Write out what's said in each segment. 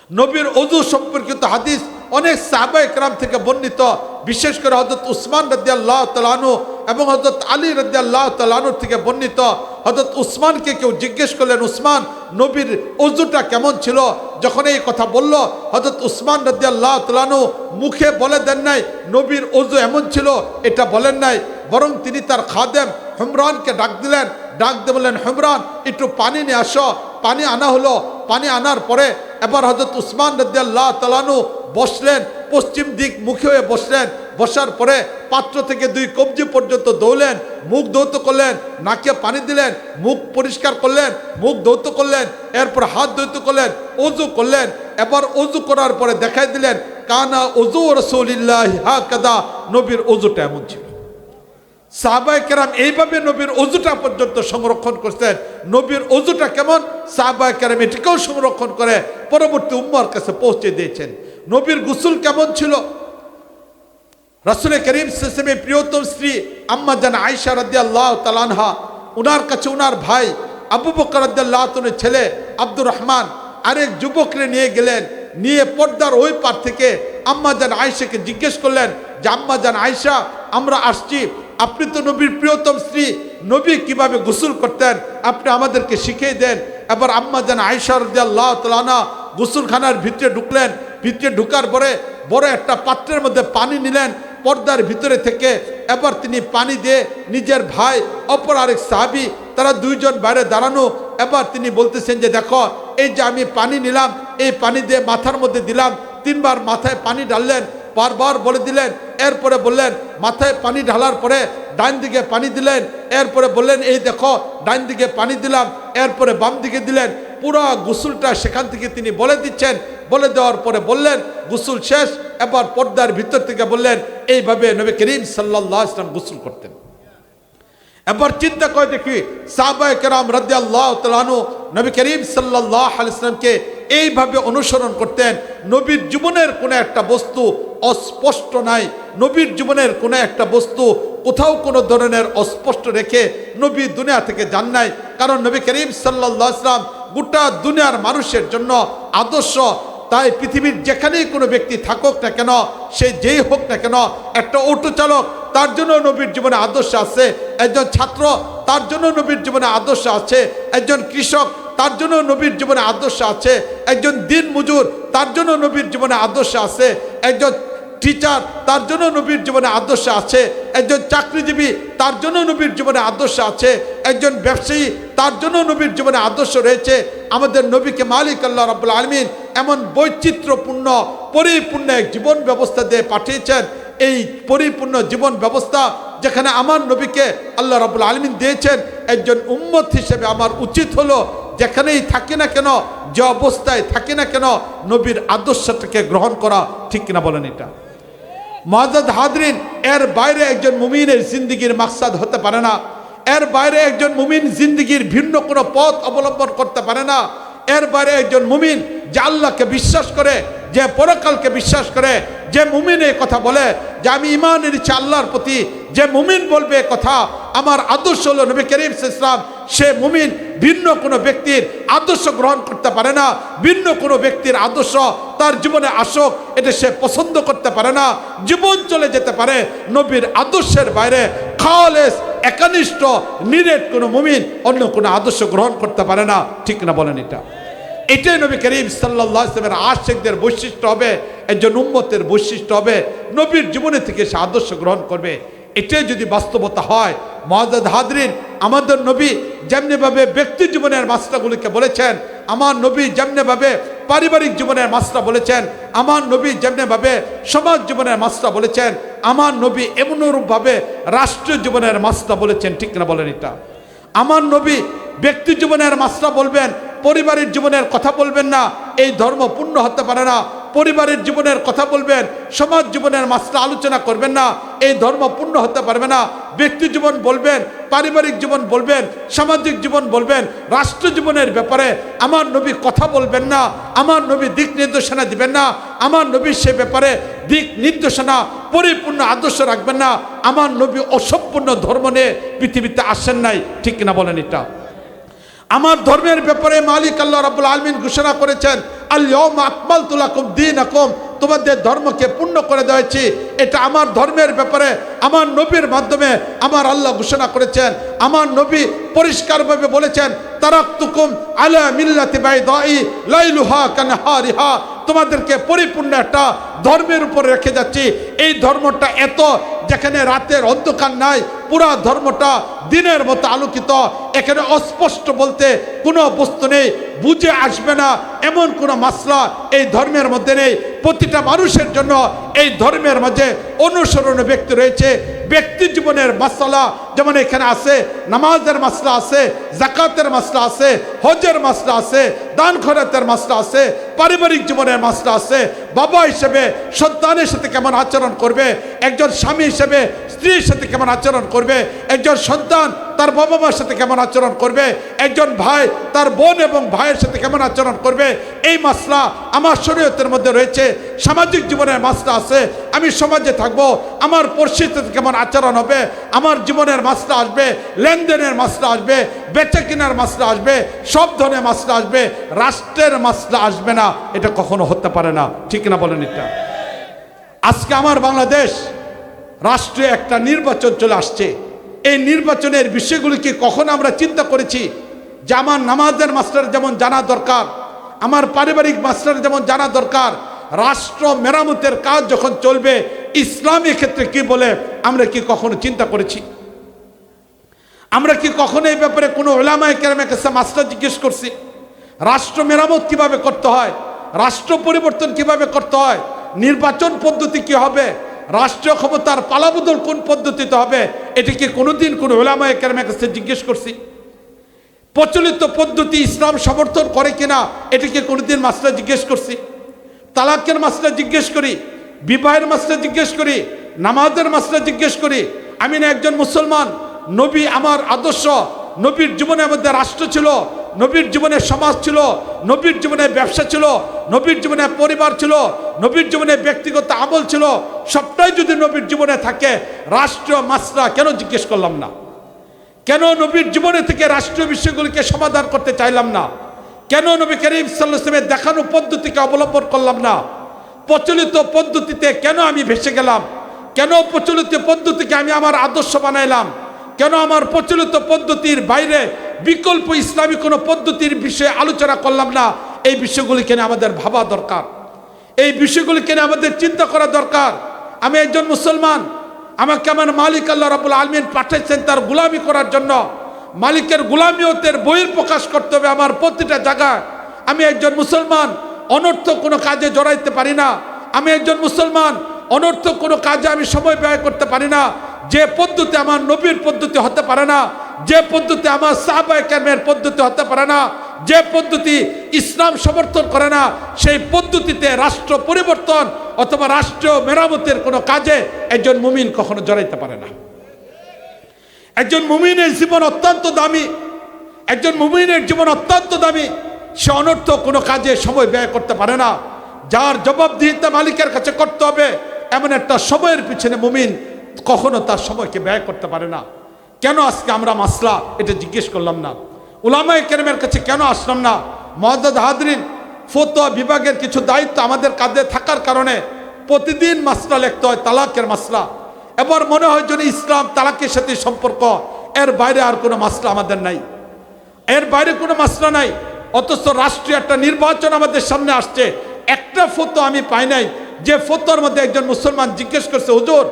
নবীর ওযু সম্পর্কিত হাদিস অনেক সাহাবা একরাম থেকে বর্ণিত, বিশেষ করে হযরত উসমান রাদিয়াল্লাহু তাআলা আনহু এবং হযরত আলী রাদিয়াল্লাহু তাআলা আনহু থেকে বর্ণিত। হযরত উসমানকে কেউ জিজ্ঞেস করলেন, উসমান নবীর ওযুটা কেমন ছিল? যখন এই কথা বলল, হযরত উসমান রাদিয়াল্লাহু তাআলা আনহু মুখে বলে দেন নাই নবীর ওযু এমন ছিল, এটা বলেন নাই, বরং তিনি তার খাদেম হুমরানকে ডাক দিলেন। ডাক দিয়ে বললেন, হুমরান একটু পানি নিয়ে আসো। পানি আনা হলো। পানি আনার পরে এবার হযরত উসমান রাদিয়াল্লাহু তাআলা আনহু বসলেন, পশ্চিম দিক মুখে হয়ে বসলেন। বসার পরে পাত্র থেকে 2 কবজি পর্যন্ত দৌলেন, মুখ ধৌত করলেন, নাকে পানি দিলেন, মুখ পরিষ্কার করলেন, মুখ ধৌত করলেন, এরপর হাত ধৌত করলেন, ওযু করলেন। এবার ওযু করার পরে দেখাই দিলেন, কানা ওযু রাসূলিল্লাহি হাকাদা, নবীর ওযুটা এমন ছিল। সাহাবায়ে কেরাম এইভাবে নবীর ওযুটা পর্যন্ত সংরক্ষণ করতেন। নবীর ওযুটা কেমন, সাহাবায়ে কেরাম এটাকেও সংরক্ষণ করে পরবর্তী উম্মার কাছে পৌঁছে দিয়েছেন। নবীর গোসল কেমন ছিল? রাসূল করিম সাল্লাল্লাহু আলাইহি ওয়াসাল্লামের প্রিয়তম স্ত্রী আম্মা জান আয়েশা রাদিয়াল্লাহু তাআলা আনহা, উনার কাছে উনার ভাই আবু বকর রাদিয়াল্লাহু তাআলার ছেলে আব্দুর রহমান আরেক যুবককে নিয়ে গেলেন। নিয়ে পর্দার ওই পার থেকে আম্মা জান আয়েশাকে জিজ্ঞেস করলেন যে, আম্মা জান আয়েশা, আমরা আসছি, আপনি তো নবীর প্রিয়তম স্ত্রী, নবী কিভাবে গোসল করতেন আপনি আমাদেরকে শিখিয়ে দেন। এবার আম্মা জান আয়েশা রাদিয়াল্লাহু তাআলা আনহা গোসলখানার ভিতরে ঢুকলেন। ভিতরে ঢুকার পরে বড় একটা পাত্রের মধ্যে পানি নিলেন পর্দার ভিতরে থেকে। এবার তিনি পানি দিয়ে নিজের ভাই অপর আরেক সাহাবী, তারা 2 জন বাইরে দাঁড়ানো। এবার তিনি বলতেছেন যে, দেখো এই যে আমি পানি নিলাম, এই পানি দিয়ে মাথার মধ্যে দিলাম। 3 বার মাথায় পানি ঢাললেন, বারবার বলে দিলেন। এরপরে বললেন, মাথায় পানি ঢালার পরে ডান দিকে পানি দিলেন। এরপরে বললেন, এই দেখো ডান দিকে পানি দিলাম। এরপরে বাম দিকে দিলেন। পুরো গোসলটা সেখান থেকে তিনি বলে দিচ্ছেন। বলে দেওয়ার পরে বললেন, গোসল শেষ। এবার পর্দার ভিতর থেকে বললেন, এইভাবে নবী করিম সাল্লাল্লাহু আলাইহি ওয়াসাল্লাম গোসল করতেন। এবার চিন্তা করে দেখি, সাহাবায়ে কেরাম রাদিয়াল্লাহু তাআলা আনহু নবী করিম সাল্লাল্লাহু আলাইহি ওয়াসাল্লামকে এইভাবে অনুসরণ করতেন। নবীর জীবনের কোনো একটা বস্তু অস্পষ্ট নাই। নবীর জীবনের কোনো একটা বস্তু কোথাও কোনো ধরনের অস্পষ্ট রেখে নবী দুনিয়া থেকে যান নাই। কারণ নবী করিম সাল্লাল্লাহু আলাইহি ওয়াসাল্লাম গোটা দুনিয়ার মানুষের জন্য আদর্শ। তাই পৃথিবীর যেখানেই কোনো ব্যক্তি থাকুক না কেন, সে যেই হোক না কেন, একটা অটো চালক, তার জন্য নবীর জীবনে আদর্শ আছে। একজন ছাত্র, তার জন্য নবীর জীবনে আদর্শ আছে। একজন কৃষক, তার জন্য নবীর জীবনে আদর্শ আছে। একজন দিন মজুর, তার জন্য নবীর জীবনে আদর্শ আছে। একজন টিচার, তার জন্য নবীর জীবনে আদর্শ আছে। একজন চাকরিজীবী, তার জন্য নবীর জীবনে আদর্শ আছে। একজন ব্যবসায়ী, তার জন্য নবীর জীবনে আদর্শ রয়েছে। আমাদের নবীকে মালিক আল্লাহ রাব্বুল আলামিন এমন বৈচিত্র্যপূর্ণ পরিপূর্ণ এক জীবন ব্যবস্থা দিয়ে পাঠিয়েছেন। এই পরিপূর্ণ জীবন ব্যবস্থা যেখানে আমার নবীকে আল্লাহ রাব্বুল আলামিন দিয়েছেন, একজন উম্মত হিসেবে আমার উচিত হলো যেখানেই থাকি না কেন, যে অবস্থায় থাকি না কেন, নবীর আদর্শটাকে গ্রহণ করা। ঠিক কিনা বলেন? এটা মুআজ্জাজ হাজরিন, এর বাইরে একজন মুমিনের জিন্দেগির মাকসাদ হতে পারে না। এর বাইরে একজন মুমিন জিন্দেগির ভিন্ন কোনো পথ অবলম্বন করতে পারে না। এর বাইরে একজন মুমিন যে আল্লাহকে বিশ্বাস করে, যে পরকালকে বিশ্বাস করে, যে মুমিন এই কথা বলে যে আমি ঈমান এনেছি আল্লাহর প্রতি, যে মুমিন বলবে কথা আমার আদর্শ হলো নবী করিম সাল্লাল্লাহু আলাইহি ওয়াসাল্লাম, সে মুমিন ভিন্ন কোনো ব্যক্তির আদর্শ গ্রহণ করতে পারে না। ভিন্ন কোনো ব্যক্তির আদর্শ তার জীবনে আসুক, এটা সে পছন্দ করতে পারে না। জীবন চলে যেতে পারে, নবীর আদর্শের বাইরে খালেস একনিষ্ঠ নিরেট কোনো মুমিন অন্য কোনো আদর্শ গ্রহণ করতে পারে না। ঠিক না বলেন? এটাই নবী করিম সাল্লাল্লাহু আলাইহি ওয়াসাল্লামের আশিকদের বৈশিষ্ট্য হবে, একজন উম্মতের বৈশিষ্ট্য হবে। নবীর জীবনে থেকে সে আদর্শ গ্রহণ করবে। এটাই যদি বাস্তবতা হয়, মুআজ্জাজ হাজরিন, আমাদের নবী যেমনিভাবে ব্যক্তি জীবনের মাসলাগুলিকে বলেছেন, আমার নবী যেমনিভাবে পারিবারিক জীবনের মাসলা বলেছেন, আমার নবী যেমনিভাবে সমাজ জীবনের মাসলা বলেছেন, আমার নবী এমনরূপভাবে রাষ্ট্রীয় জীবনের মাসলা বলেছেন। ঠিক না বলেন? এটা আমার নবী ব্যক্তি জীবনের মাসলা বলবেন, পরিবারের জীবনের কথা বলবেন না, এই ধর্ম পূর্ণ হতে পারে না। পরিবারের জীবনের কথা বলবেন, সমাজ জীবনের মাসলা আলোচনা করবেন না, এই ধর্ম পূর্ণ হতে পারবে না। ব্যক্তি জীবন বলবেন, পারিবারিক জীবন বলবেন, সামাজিক জীবন বলবেন, রাষ্ট্র জীবনের ব্যাপারে আমার নবী কথা বলবেন না। আমার নবী দিক নির্দেশনা দিবেন না। আমার নবী সে ব্যাপারে দিক নির্দেশনা পরিপূর্ণ আদর্শ রাখবেন না। আমার নবী অসম্পূর্ণ ধর্ম নিয়ে পৃথিবীতে আসেন নাই। ঠিক কিনা বলেন? এটা আমার ধর্মের ব্যাপারে মালিক আল্লাহ রাব্বুল আলামিন ঘোষণা করেছেন, আল ইয়াউমা আকমালতু লাকুম দীনাকুম, তোমাদের ধর্মকে পূর্ণ করে দেওয়াছি। এটা আমার ধর্মের ব্যাপারে আমার নবীর মাধ্যমে আমার আল্লাহ ঘোষণা করেছেন। আমার নবী পরিষ্কারভাবে বলেছেন, তারাকতুকুম আলা মিল্লাতি বাইদাই লাইলুহা কানহারিহা, তোমাদেরকে পরিপূর্ণ একটা ধর্মের উপর রেখে যাচ্ছি। এই ধর্মটা এত, যেখানে রাতের অন্ধকার নাই, পুরা ধর্মটা দিনের মতো আলোকিত। এখানে অস্পষ্ট বলতে কোনো বস্তু নেই, বুঝে আসবে না এমন কোনো মাসলা এই ধর্মের মধ্যে নেই। প্রতিটা মানুষের জন্য এই ধর্মের মাঝে অনুসরণীয় ব্যক্তি রয়েছে। ব্যক্তি জীবনের মাসলা যেমন এখানে আছে, নামাজের মাসলা আছে, যাকাতের মাসলা আছে, হজের মাসলা আছে, দান খয়রাতের মাসলা আছে, পারিবারিক জীবনের মাসলা আছে। বাবা হিসেবে সন্তানের সাথে কেমন আচরণ করবে, একজন স্বামী হিসেবে স্ত্রীর সাথে কেমন আচরণ করবে, একজন সন্তান তার বাবা মার সাথে কেমন আচরণ করবে, একজন ভাই তার বোন এবং ভাইয়ের সাথে কেমন আচরণ করবে, এই মাসলা আমার শরীয়তের মধ্যে রয়েছে। সামাজিক জীবনের মাসলা আছে, আমি সমাজে থাকবো, আমার পরিস্থিতিতে কেমন আচরণ হবে, আমার জীবনের মাসলা আসবে, লেনদেনের মাসলা আসবে, বেচা কেনার মাসলা আসবে, সব ধরনের মাসলা আসবে। রাষ্ট্রের মাসলা আসবে না, এটা কখনো হতে পারে না। ঠিক না বলেন? এটা আজকে আমার বাংলাদেশ রাষ্ট্রে একটা নির্বাচন চলে আসছে। এই নির্বাচনের বিষয়গুলিকে কখন আমরা চিন্তা করেছি যে আমার নামাজের মাস্টার যেমন জানা দরকার, আমার পারিবারিক মাস্টার যেমন জানা দরকার, রাষ্ট্র মেরামতের কাজ যখন চলবে ইসলামী ক্ষেত্রে কি বলে আমরা কি কখনো চিন্তা করেছি? আমরা কি কখনো এই ব্যাপারে কোনো উলামায়ে কেরামের কাছে মাস্টার জিজ্ঞেস করছি? রাষ্ট্র মেরামত কিভাবে করতে হয়, রাষ্ট্র পরিবর্তন কিভাবে করতে হয়, নির্বাচন পদ্ধতি কি হবে, রাষ্ট্রীয় ক্ষমতার পালাবদল কোন পদ্ধতিতে হবে, এটি কি কোনোদিন কোনো উলামায়ে কেরামের কাছে জিজ্ঞেস করছি? প্রচলিত পদ্ধতি ইসলাম সমর্থন করে কিনা এটিকে কোনোদিন মাসলা জিজ্ঞেস করছি? তালাকের মাসলা জিজ্ঞেস করি, বিবাহের মাসলা জিজ্ঞেস করি, নামাজের মাসলা জিজ্ঞেস করি। আমি না একজন মুসলমান, নবী আমার আদর্শ, নবীর জীবনের মধ্যে রাষ্ট্র ছিল, নবীর জীবনে সমাজ ছিল, নবীর জীবনে ব্যবসা ছিল, নবীর জীবনে পরিবার ছিল, নবীর জীবনে ব্যক্তিগত আমল ছিল। সবটাই যদি নবীর জীবনে থাকে, রাষ্ট্রীয় মাসলা কেন জিজ্ঞেস করলাম না? কেন নবীর জীবনে থেকে রাষ্ট্রীয় বিষয়গুলিকে সমাধান করতে চাইলাম না? কেন নবী করিম সাল্লাল্লাহু আলাইহি ওয়াসাল্লামের দেখানো পদ্ধতিকে অবলম্বন করলাম না? প্রচলিত পদ্ধতিতে কেন আমি ভেসে গেলাম? কেন প্রচলিত পদ্ধতিকে আমি আমার আদর্শ বানাইলাম? কেন আমার প্রচলিত পদ্ধতির বাইরে বিকল্প ইসলামী কোনো পদ্ধতির বিষয়ে আলোচনা করলাম না? এই বিষয়গুলিকে নিয়ে আমাদের ভাবা দরকার, এই বিষয়গুলিকে নিয়ে আমাদের চিন্তা করা দরকার। আমি একজন মুসলমান, আমাকে আমার মালিক আল্লাহ রাব্বুল আলামিন পাঠাইছেন তার গোলামি করার জন্য। মালিকের গোলামিয়তের বহিঃপ্রকাশ করতে হবে আমার প্রতিটা জায়গায়। আমি একজন মুসলমান, অনর্থক কোনো কাজে জড়াইতে পারি না। আমি একজন মুসলমান, অনর্থক কোনো কাজে আমি সময় ব্যয় করতে পারি না। যে পদ্ধতি আমার নবীর পদ্ধতি হতে পারে না, যে পদ্ধতি আমার সাহাবায়ে কেরামের পদ্ধতি হতে পারে না, যে পদ্ধতি ইসলাম সমর্থন করে না, সেই পদ্ধতিতে রাষ্ট্র পরিবর্তন অথবা রাষ্ট্রীয় মেরামতের কোনো কাজে একজন মুমিন কখনো জড়াইতে পারে না। একজন মুমিনের জীবন অত্যন্ত দামি, একজন মুমিনের জীবন অত্যন্ত দামি। সে অনর্থক কোনো কাজে সময় ব্যয় করতে পারে না। যার জবাবদিহিতা মালিকের কাছে করতে হবে, এমন একটা সময়ের পিছনে মুমিন কখনো তার সময়কে ব্যয় করতে পারে না। কেন আজকে আমরা মাসলা এটা জিজ্ঞেস করলাম না? উলামায়ে কেরামের কাছে কেন আসলাম না? মুআজ্জাজ হাজরিন, ফতোয়া বিভাগের কিছু দায়িত্ব আমাদের কাঁধে থাকার কারণে প্রতিদিন মাসলা লিখতে হয়, তালাকের মাসলা। এবার মনে হয় যেন ইসলাম তালাকের সাথে সম্পর্ক, এর বাইরে আর কোনো মাসলা আমাদের নাই, এর বাইরে কোনো মাসলা নাই। অথচ রাষ্ট্রীয় একটা নির্বাচন আমাদের সামনে আসছে, একটা ফতোয়া আমি পাই নাই যে ফতোয়ার মধ্যে একজন মুসলমান জিজ্ঞেস করছে, হুজুর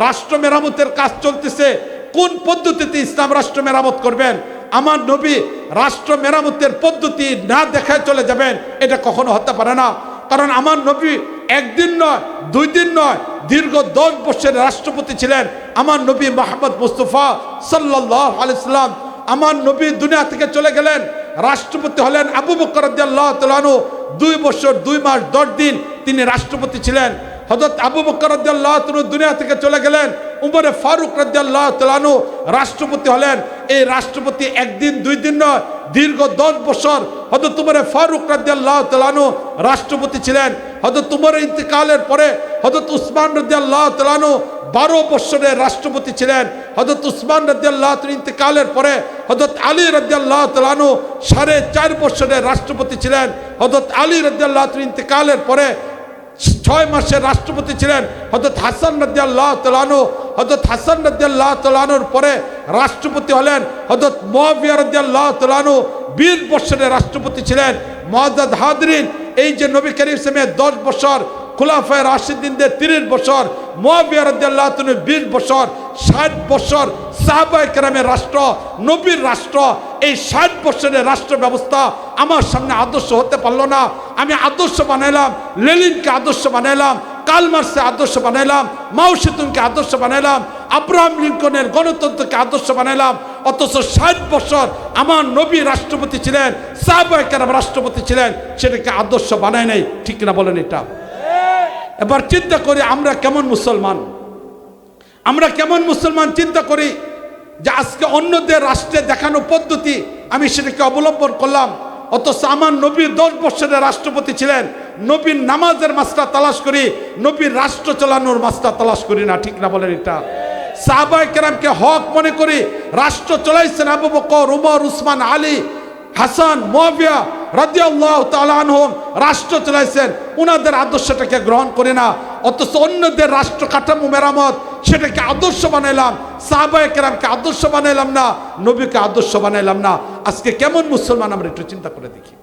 রাষ্ট্র মেরামতের কাজ চলতেছে, কোন পদ্ধতিতে ইসলাম রাষ্ট্র মেরামত করবেন? আমার নবী রাষ্ট্র মেরামতের পদ্ধতি না দেখায় চলে যাবেন, এটা কখনো হতে পারে না। কারণ আমার নবী একদিন নয়, 2 দিন নয়, দীর্ঘ 10 বছরের রাষ্ট্রপতি ছিলেন। আমার নবী মুহাম্মদ মুস্তাফা সাল্লাল্লাহু আলাইহি সাল্লাম, আমার নবী দুনিয়া থেকে চলে গেলেন, রাষ্ট্রপতি হলেন আবু বকর রাদিয়াল্লাহু তাআলা আনহু। 2 বছর 2 মাস 10 দিন তিনি রাষ্ট্রপতি ছিলেন। হযরত আবু বকর রাদিয়াল্লাহু তাআলা দুনিয়া থেকে চলে গেলেন, উমরে ফারুক রাদিয়াল্লাহু তাআলা আনহু রাষ্ট্রপতি হলেন। এই রাষ্ট্রপতি একদিন দুই দিন নয়, দীর্ঘ 10 বছর হযরত উমর ফারুক রাদিয়াল্লাহু তাআলা আনহু রাষ্ট্রপতি ছিলেন। হযরত উমরের ইন্তেকালের পরে হযরত উসমান রাদিয়াল্লাহু তাআলা আনহু 12 বছরের রাষ্ট্রপতি ছিলেন। হযরত উসমান রাদিয়াল্লাহু তাআলা ইন্তেকালের পরে হযরত আলী রাদিয়াল্লাহু তাআলা আনহু 4.5 বছরের রাষ্ট্রপতি ছিলেন। হযরত আলী রাদিয়াল্লাহু তাআলা ইন্তেকালের পরে 6 মাসের রাষ্ট্রপতি ছিলেন হযরত হাসান রাদিয়াল্লাহু তাআলা আনহু। হযরত হাসান রাদিয়াল্লাহু তাআলা আনহুর পরে রাষ্ট্রপতি হলেন হযরত মুয়াবিয়া রাদিয়াল্লাহু তাআলা আনহু, 20 বছরের রাষ্ট্রপতি ছিলেন। মুআজ্জাজ হাজরিন, এই যে নবী করিম সাল্লাল্লাহু আলাইহি ওয়াসাল্লামের 10 বছর, খুলাফায়ে রাশিদিনদের 30 বছর, মুয়াবিয়া রাদিয়াল্লাহু তাআলা 20 বছর, 60 বছর সাহাবায়ে কেরামের রাষ্ট্র, নবীর রাষ্ট্র। এই 60 বছরের রাষ্ট্র ব্যবস্থা আমার সামনে আদর্শ হতে পারলো না। আমি আদর্শ বানাইলাম, লেনিনকে আদর্শ বানাইলাম, কার্ল মার্কসকে আদর্শ বানাইলাম, মাও সেতুংকে আদর্শ বানাইলাম, আব্রাহাম লিঙ্কনের গণতন্ত্রকে আদর্শ বানাইলাম। অথচ 60 বছর আমার নবী রাষ্ট্রপতি ছিলেন, সাহাবায়ে কেরাম রাষ্ট্রপতি ছিলেন, সেটাকে আদর্শ বানায় নাই। ঠিক না বলেন? এটা এবার চিন্তা করি আমরা কেমন মুসলমান, আমরা কেমন মুসলমান। চিন্তা করি যে আজকে অন্যদের রাষ্ট্রে দেখানো পদ্ধতি আমি সেটাকে অবলম্বন করলাম, অথচ আমার নবী 10 বছরের রাষ্ট্রপতি ছিলেন। নবীর নামাজের মাসলা তালাশ করি, নবীর রাষ্ট্র চালানোর মাসলা তালাশ করি না। ঠিক না বলেন? এটা সাহাবায়ে কেরামকে হক মনে করি, রাষ্ট্র চলাইছেন আবু বকর, উমর, উসমান, আলী, হাসান, মুয়াবিয়া রাদিয়াল্লাহু তাআলা আনহুম, রাষ্ট্র চলাইছেন, ওনাদের আদর্শটাকে গ্রহণ করি না। অথচ অন্যদের রাষ্ট্র কাঠামো মেরামত সেটাকে আদর্শ বানাইলাম, সাহাবায়ে কেরামকে আদর্শ বানাইলাম না, নবীকে আদর্শ বানাইলাম না। আজকে কেমন মুসলমান আমরা একটু চিন্তা করে দেখি।